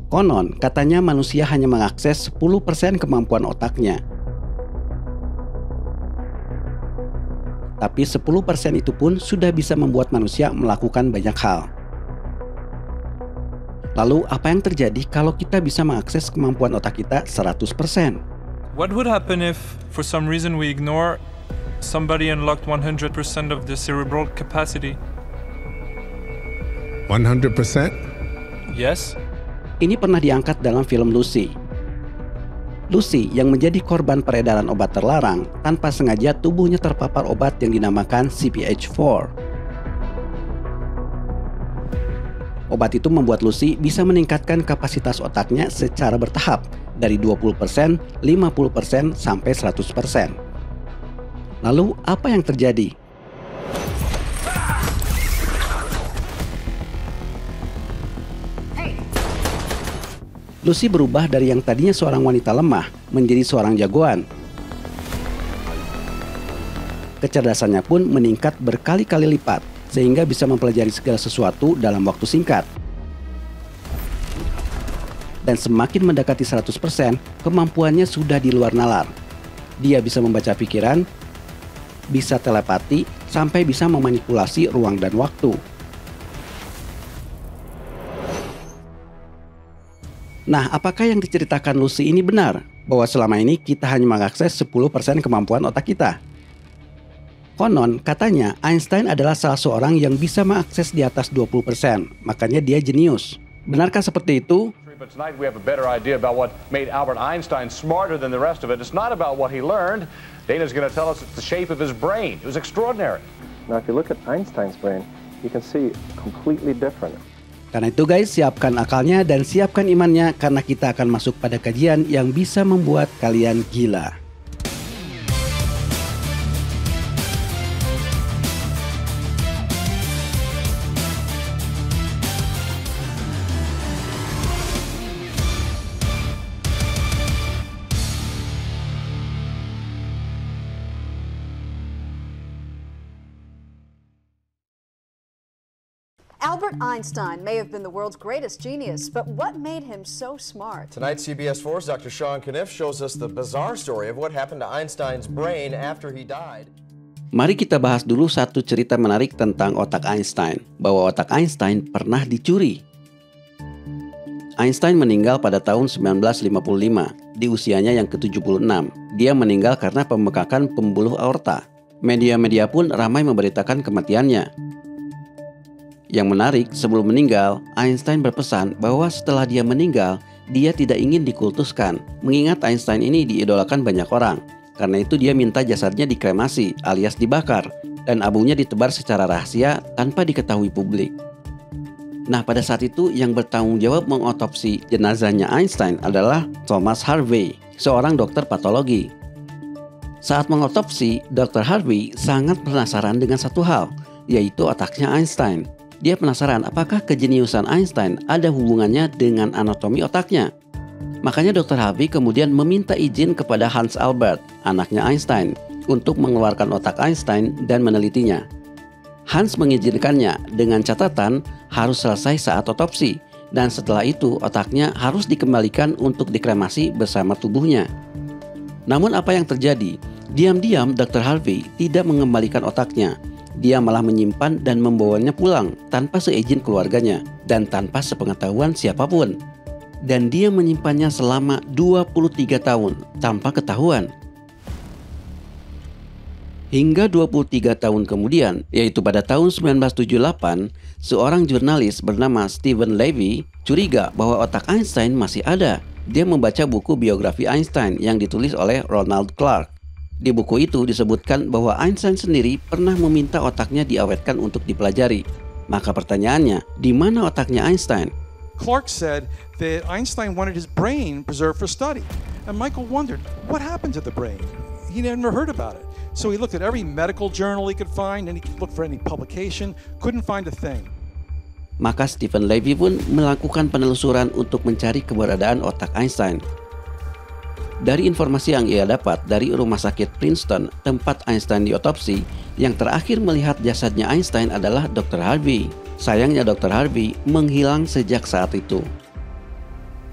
Konon, katanya manusia hanya mengakses 10% kemampuan otaknya. Tapi 10% itu pun sudah bisa membuat manusia melakukan banyak hal. Lalu apa yang terjadi kalau kita bisa mengakses kemampuan otak kita 100%? What would happen if, for some reason, we ignore somebody unlocked 100% of the cerebral capacity? 100%? Yes? Ini pernah diangkat dalam film Lucy. Lucy yang menjadi korban peredaran obat terlarang, tanpa sengaja tubuhnya terpapar obat yang dinamakan CPH4. Obat itu membuat Lucy bisa meningkatkan kapasitas otaknya secara bertahap dari 20%, 50%, sampai 100%. Lalu apa yang terjadi? Lucy berubah dari yang tadinya seorang wanita lemah menjadi seorang jagoan. Kecerdasannya pun meningkat berkali-kali lipat, sehingga bisa mempelajari segala sesuatu dalam waktu singkat. Dan semakin mendekati 100%, kemampuannya sudah di luar nalar. Dia bisa membaca pikiran, bisa telepati, sampai bisa memanipulasi ruang dan waktu. Nah, apakah yang diceritakan Lucy ini benar? Bahwa selama ini kita hanya mengakses 10% kemampuan otak kita? Konon, katanya Einstein adalah salah seorang yang bisa mengakses di atas 20%, makanya dia jenius. Benarkah seperti itu? But tonight we have a better idea about what made Albert Einstein smarter than the rest of it. It's not about what he learned. Dana's going to tell us it's the shape of his brain. It was extraordinary. Now, if you look at Einstein's brain, you can see completely different. Karena itu guys, siapkan akalnya dan siapkan imannya karena kita akan masuk pada kajian yang bisa membuat kalian gila. Albert Einstein may have been the world's greatest genius, but what made him so smart? Tonight, CBS 4's Dr. Sean Caniff shows us the bizarre story of what happened to Einstein's brain after he died. Mari kita bahas dulu satu cerita menarik tentang otak Einstein, bahwa otak Einstein pernah dicuri. Einstein meninggal pada tahun 1955, di usianya yang ke-76. Dia meninggal karena pembekakan pembuluh aorta. Media-media pun ramai memberitakan kematiannya. Yang menarik, sebelum meninggal, Einstein berpesan bahwa setelah dia meninggal, dia tidak ingin dikultuskan, mengingat Einstein ini diidolakan banyak orang. Karena itu dia minta jasadnya dikremasi alias dibakar, dan abunya ditebar secara rahasia tanpa diketahui publik. Nah, pada saat itu yang bertanggung jawab mengotopsi jenazahnya Einstein adalah Thomas Harvey, seorang dokter patologi. Saat mengotopsi, Dr. Harvey sangat penasaran dengan satu hal, yaitu otaknya Einstein. Dia penasaran apakah kejeniusan Einstein ada hubungannya dengan anatomi otaknya. Makanya Dr. Harvey kemudian meminta izin kepada Hans Albert, anaknya Einstein, untuk mengeluarkan otak Einstein dan menelitinya. Hans mengizinkannya dengan catatan harus selesai saat otopsi, dan setelah itu otaknya harus dikembalikan untuk dikremasi bersama tubuhnya. Namun apa yang terjadi? Diam-diam Dr. Harvey tidak mengembalikan otaknya. Dia malah menyimpan dan membawanya pulang tanpa seizin keluarganya dan tanpa sepengetahuan siapapun. Dan dia menyimpannya selama 23 tahun tanpa ketahuan. Hingga 23 tahun kemudian, yaitu pada tahun 1978, seorang jurnalis bernama Stephen Levy curiga bahwa otak Einstein masih ada. Dia membaca buku biografi Einstein yang ditulis oleh Ronald Clark. Di buku itu disebutkan bahwa Einstein sendiri pernah meminta otaknya diawetkan untuk dipelajari. Maka pertanyaannya, di mana otaknya Einstein? Clark said that Einstein wanted his brain preserved for study. And Michael wondered, what happened to the brain? He never heard about it. So he looked at every medical journal he could find and he looked for any publication, couldn't find a thing. Maka Stephen Levy pun melakukan penelusuran untuk mencari keberadaan otak Einstein. Dari informasi yang ia dapat dari rumah sakit Princeton tempat Einstein diotopsi, yang terakhir melihat jasadnya Einstein adalah Dr. Harvey. Sayangnya Dr. Harvey menghilang sejak saat itu.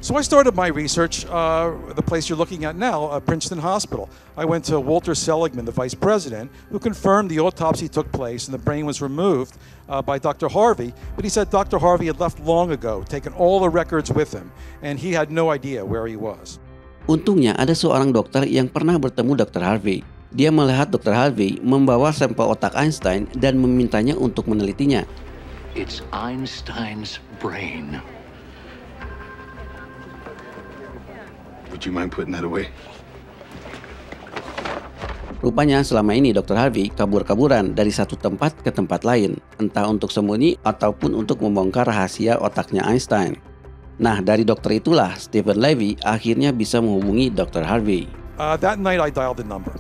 So I started my research, the place you're looking at now, Princeton Hospital. I went to Walter Seligman, the vice president, who confirmed the autopsy took place and the brain was removed by Dr. Harvey. But he said Dr. Harvey had left long ago, taken all the records with him, and he had no idea where he was. Untungnya ada seorang dokter yang pernah bertemu Dr. Harvey. Dia melihat Dr. Harvey membawa sampel otak Einstein dan memintanya untuk menelitinya. It's Einstein's brain. Would you mind putting that away? Rupanya selama ini Dr. Harvey kabur-kaburan dari satu tempat ke tempat lain, entah untuk sembunyi ataupun untuk membongkar rahasia otaknya Einstein. Nah, dari dokter itulah Stephen Levy akhirnya bisa menghubungi Dr. Harvey. That night I dialed the number,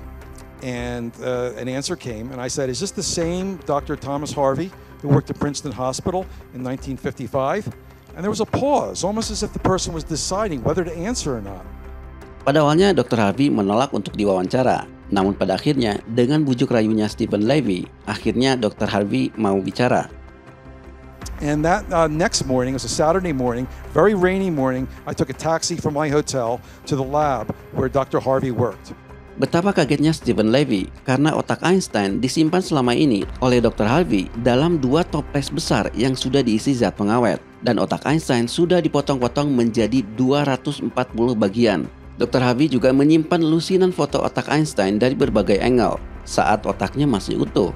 and an answer came, and I said, "Is this the same Dr. Thomas Harvey who worked at Princeton Hospital in 1955? And there was a pause, almost as if the person was deciding whether to answer or not. Pada awalnya Dr. Harvey menolak untuk diwawancara, namun pada akhirnya dengan bujuk rayunya Stephen Levy, akhirnya Dr. Harvey mau bicara. And that next morning, it was a Saturday morning, very rainy morning, I took a taxi from my hotel to the lab where Dr. Harvey worked. Betapa kagetnya Stephen Levy karena otak Einstein disimpan selama ini oleh Dr. Harvey dalam 2 toples besar yang sudah diisi zat pengawet. Dan otak Einstein sudah dipotong-potong menjadi 240 bagian. Dr. Harvey juga menyimpan lusinan foto otak Einstein dari berbagai angle saat otaknya masih utuh.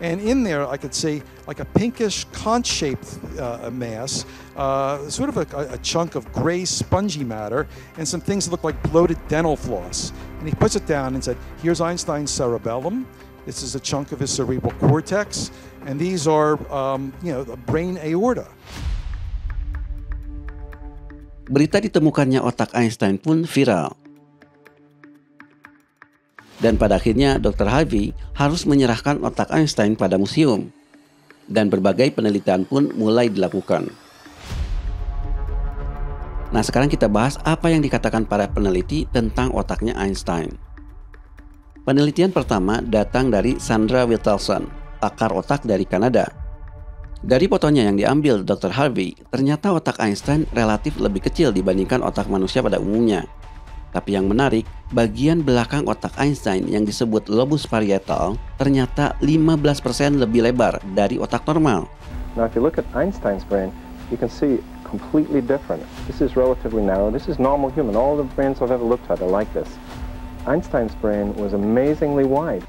And in there, I could see like a pinkish conch-shaped mass, sort of a chunk of gray spongy matter, and some things that look like bloated dental floss. And he puts it down and said, "Here's Einstein's cerebellum. This is a chunk of his cerebral cortex, and these are, the brain aorta." Berita ditemukannya otak Einstein pun viral. Dan pada akhirnya Dr. Harvey harus menyerahkan otak Einstein pada museum. Dan berbagai penelitian pun mulai dilakukan. Nah, sekarang kita bahas apa yang dikatakan para peneliti tentang otaknya Einstein. Penelitian pertama datang dari Sandra Wittelson, pakar otak dari Kanada. Dari fotonya yang diambil Dr. Harvey, ternyata otak Einstein relatif lebih kecil dibandingkan otak manusia pada umumnya. Tapi yang menarik, bagian belakang otak Einstein yang disebut lobus parietal ternyata 15% lebih lebar dari otak normal. Now, if you look at Einstein's brain, you can see completely different. This is relatively narrow. This is normal human. All the brains I've ever looked at are like this. Einstein's brain was amazingly wide.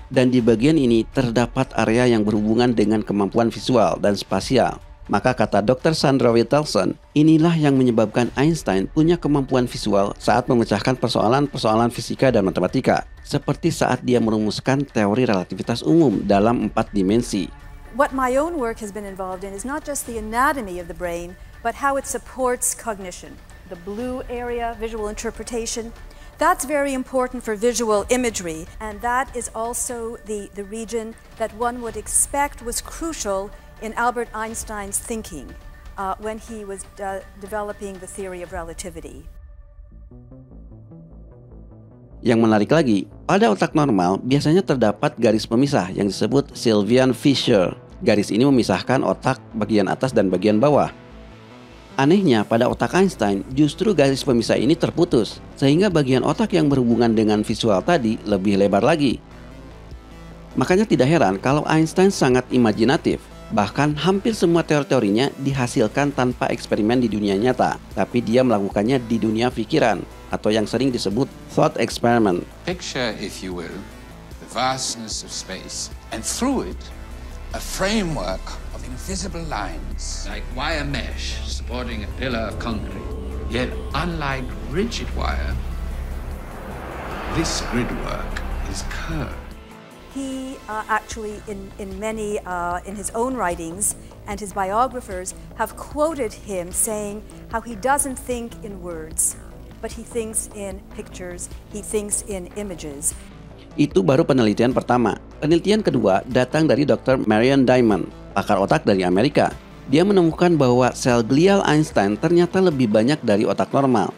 Dan di bagian ini terdapat area yang berhubungan dengan kemampuan visual dan spasial. Maka kata Dr. Sandra Wittelson, inilah yang menyebabkan Einstein punya kemampuan visual saat memecahkan persoalan-persoalan fisika dan matematika, seperti saat dia merumuskan teori relativitas umum dalam 4 dimensi. What my own work has been involved in is not just the anatomy of the brain, but how it supports cognition. The blue area, visual interpretation, that's very important for visual imagery, and that is also the region that one would expect was crucial in Albert Einstein's thinking when he was developing the theory of relativity. Yang menarik lagi, pada otak normal biasanya terdapat garis pemisah yang disebut Sylvian fissure. Garis ini memisahkan otak bagian atas dan bagian bawah. Anehnya, pada otak Einstein justru garis pemisah ini terputus, sehingga bagian otak yang berhubungan dengan visual tadi lebih lebar lagi. Makanya tidak heran kalau Einstein sangat imajinatif. Bahkan hampir semua teori-teorinya dihasilkan tanpa eksperimen di dunia nyata, tapi dia melakukannya di dunia pikiran, atau yang sering disebut thought experiment. Picture, if you will, the vastness of space, and through it, a framework of invisible lines, like wire mesh supporting a pillar of concrete. Yet, unlike rigid wire, this gridwork is curved. He actually, in his own writings and his biographers, have quoted him saying how he doesn't think in words, but he thinks in pictures, he thinks in images. Itu baru penelitian pertama. Penelitian kedua datang dari Dr. Marion Diamond, pakar otak dari Amerika. Dia menemukan bahwa sel glial Einstein ternyata lebih banyak dari otak normal.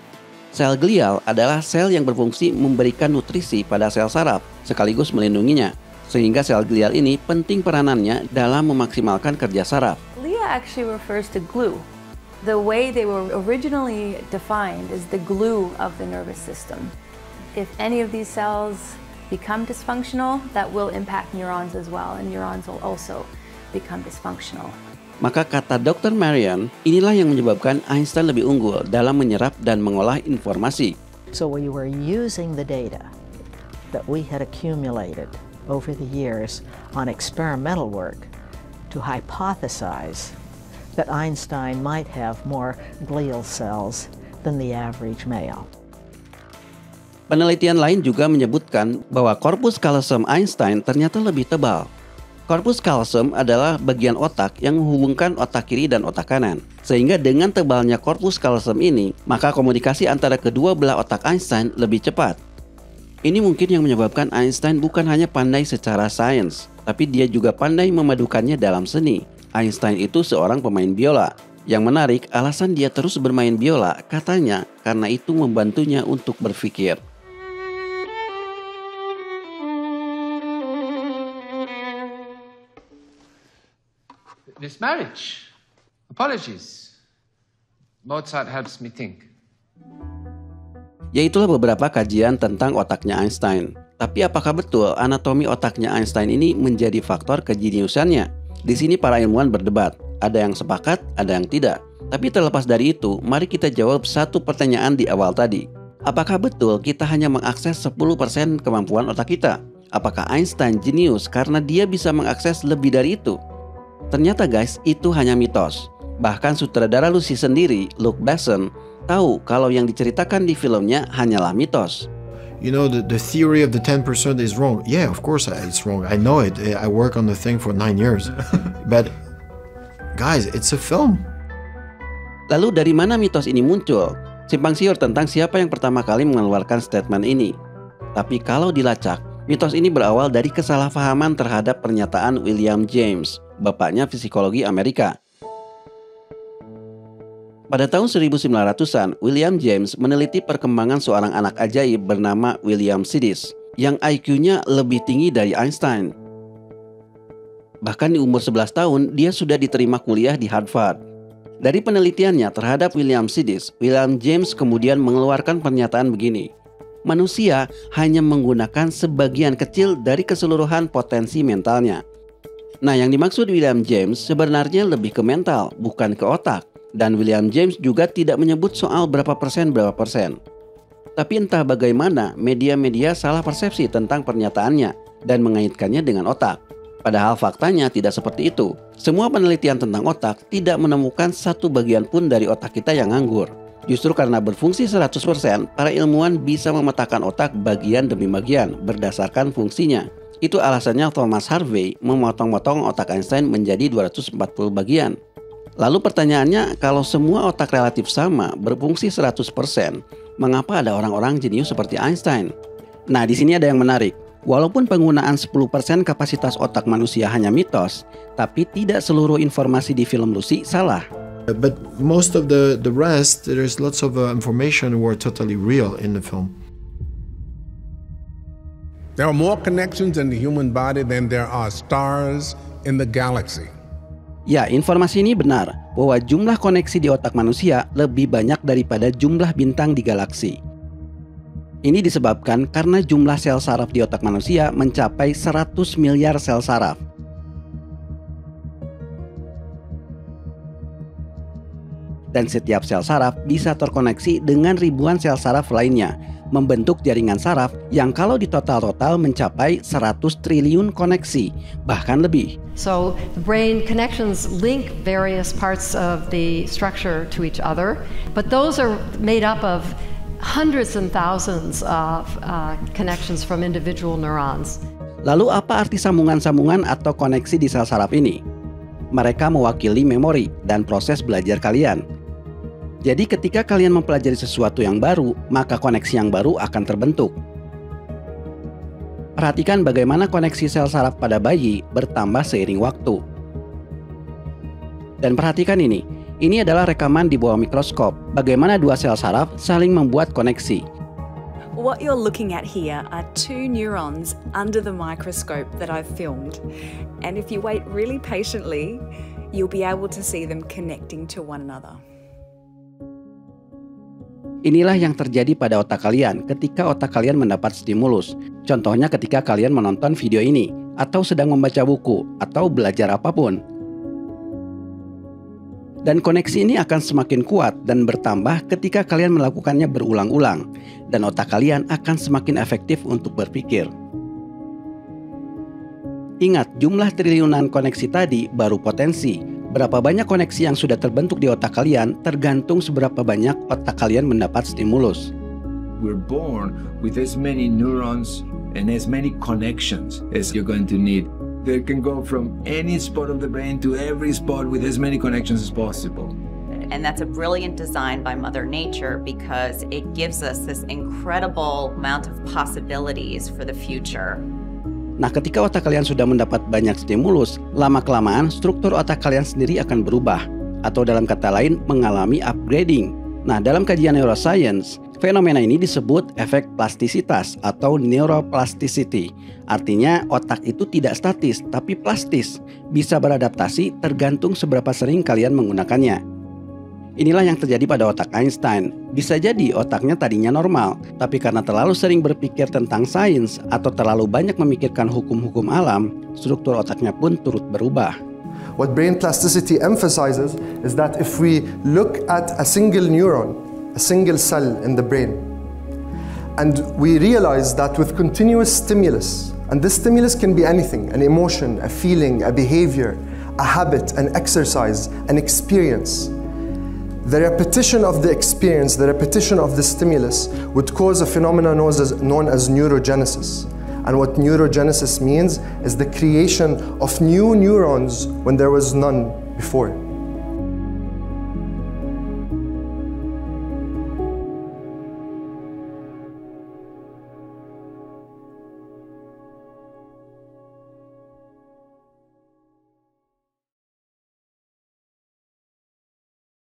Sel glial adalah sel yang berfungsi memberikan nutrisi pada sel saraf, sekaligus melindunginya. Sehingga sel glial ini penting peranannya dalam memaksimalkan kerja saraf. Glia actually refers to glue. The way they were originally defined is the glue of the nervous system. If any of these cells become dysfunctional, that will impact neurons as well, and neurons will also become dysfunctional. Maka kata Dr. Marian, inilah yang menyebabkan Einstein lebih unggul dalam menyerap dan mengolah informasi. So we were using the data that we had accumulated over the years on experimental work to hypothesize that Einstein might have more glial cells than the average male. Penelitian lain juga menyebutkan bahwa corpus callosum Einstein ternyata lebih tebal. Corpus callosum adalah bagian otak yang menghubungkan otak kiri dan otak kanan. Sehingga dengan tebalnya corpus callosum ini, maka komunikasi antara kedua belah otak Einstein lebih cepat. Ini mungkin yang menyebabkan Einstein bukan hanya pandai secara sains, tapi dia juga pandai memadukannya dalam seni. Einstein itu seorang pemain biola. Yang menarik, alasan dia terus bermain biola katanya karena itu membantunya untuk berpikir. This marriage. Apologies. Mozart helps me think. Yaitulah beberapa kajian tentang otaknya Einstein. Tapi apakah betul anatomi otaknya Einstein ini menjadi faktor kejeniusannya? Di sini para ilmuwan berdebat. Ada yang sepakat, ada yang tidak. Tapi terlepas dari itu, mari kita jawab satu pertanyaan di awal tadi. Apakah betul kita hanya mengakses 10% kemampuan otak kita? Apakah Einstein jenius karena dia bisa mengakses lebih dari itu? Ternyata guys, itu hanya mitos. Bahkan sutradara Lucy sendiri, Luc Besson, tahu kalau yang diceritakan di filmnya hanyalah mitos. You know, the theory of the 10% is wrong. Yeah, of course it's wrong. I know it. I work on the thing for 9 years. But guys, it's a film. Lalu dari mana mitos ini muncul? Simpang siur tentang siapa yang pertama kali mengeluarkan statement ini. Tapi kalau dilacak, mitos ini berawal dari kesalahpahaman terhadap pernyataan William James, bapaknya psikologi Amerika. Pada tahun 1900-an, William James meneliti perkembangan seorang anak ajaib bernama William Sidis, yang IQ-nya lebih tinggi dari Einstein. Bahkan di umur 11 tahun, dia sudah diterima kuliah di Harvard. Dari penelitiannya terhadap William Sidis, William James kemudian mengeluarkan pernyataan begini. Manusia hanya menggunakan sebagian kecil dari keseluruhan potensi mentalnya. Nah, yang dimaksud William James sebenarnya lebih ke mental, bukan ke otak. Dan William James juga tidak menyebut soal berapa persen. Tapi entah bagaimana media-media salah persepsi tentang pernyataannya dan mengaitkannya dengan otak. Padahal faktanya tidak seperti itu. Semua penelitian tentang otak tidak menemukan satu bagian pun dari otak kita yang nganggur. Justru karena berfungsi 100%, para ilmuwan bisa memetakan otak bagian demi bagian berdasarkan fungsinya. Itu alasannya Thomas Harvey memotong-motong otak Einstein menjadi 240 bagian. Lalu pertanyaannya, kalau semua otak relatif sama, berfungsi 100%, mengapa ada orang-orang jenius seperti Einstein? Nah, di sini ada yang menarik. Walaupun penggunaan 10% kapasitas otak manusia hanya mitos, tapi tidak seluruh informasi di film Lucy salah. But most of the rest, there's lots of information were totally real in the film. There are more connections in the human body than there are stars in the galaxy. Ya, informasi ini benar bahwa jumlah koneksi di otak manusia lebih banyak daripada jumlah bintang di galaksi. Ini disebabkan karena jumlah sel saraf di otak manusia mencapai 100 miliar sel saraf. Dan setiap sel saraf bisa terkoneksi dengan ribuan sel saraf lainnya, membentuk jaringan saraf yang kalau ditotal-total mencapai 100 triliun koneksi, bahkan lebih. So the brain connections link various parts of the structure to each other, but those are made up of hundreds and thousands of connections from individual neurons. Lalu apa arti sambungan-sambungan atau koneksi di sel saraf ini? Mereka mewakili memori dan proses belajar kalian. Jadi ketika kalian mempelajari sesuatu yang baru, maka koneksi yang baru akan terbentuk. Perhatikan bagaimana koneksi sel saraf pada bayi bertambah seiring waktu. Dan perhatikan ini adalah rekaman di bawah mikroskop, bagaimana dua sel saraf saling membuat koneksi. What you're looking at here are two neurons under the microscope that I've filmed. And if you wait really patiently, you'll be able to see them connecting to one another. Inilah yang terjadi pada otak kalian ketika otak kalian mendapat stimulus. Contohnya ketika kalian menonton video ini, atau sedang membaca buku, atau belajar apapun. Dan koneksi ini akan semakin kuat dan bertambah ketika kalian melakukannya berulang-ulang, dan otak kalian akan semakin efektif untuk berpikir. Ingat, jumlah triliunan koneksi tadi baru potensi. Berapa banyak koneksi yang sudah terbentuk di otak kalian tergantung seberapa banyak otak kalian mendapat stimulus. We're born with as many neurons and as many connections as you're going to need. They can go from any spot of the brain to every spot with as many connections as possible. And that's a brilliant design by Mother Nature because it gives us this incredible amount of possibilities for the future. Nah, ketika otak kalian sudah mendapat banyak stimulus, lama-kelamaan struktur otak kalian sendiri akan berubah, atau dalam kata lain, mengalami upgrading. Nah, dalam kajian neuroscience, fenomena ini disebut efek plastisitas atau neuroplasticity. Artinya, otak itu tidak statis, tapi plastis, bisa beradaptasi tergantung seberapa sering kalian menggunakannya. Inilah yang terjadi pada otak Einstein. Bisa jadi otaknya tadinya normal, tapi karena terlalu sering berpikir tentang sains atau terlalu banyak memikirkan hukum-hukum alam, struktur otaknya pun turut berubah. What brain plasticity emphasizes is that if we look at a single neuron, a single cell in the brain, and we realize that with continuous stimulus, and this stimulus can be anything, an emotion, a feeling, a behavior, a habit, an exercise, an experience, the repetition of the experience, the repetition of the stimulus would cause a phenomenon known as neurogenesis. And what neurogenesis means is the creation of new neurons when there was none before.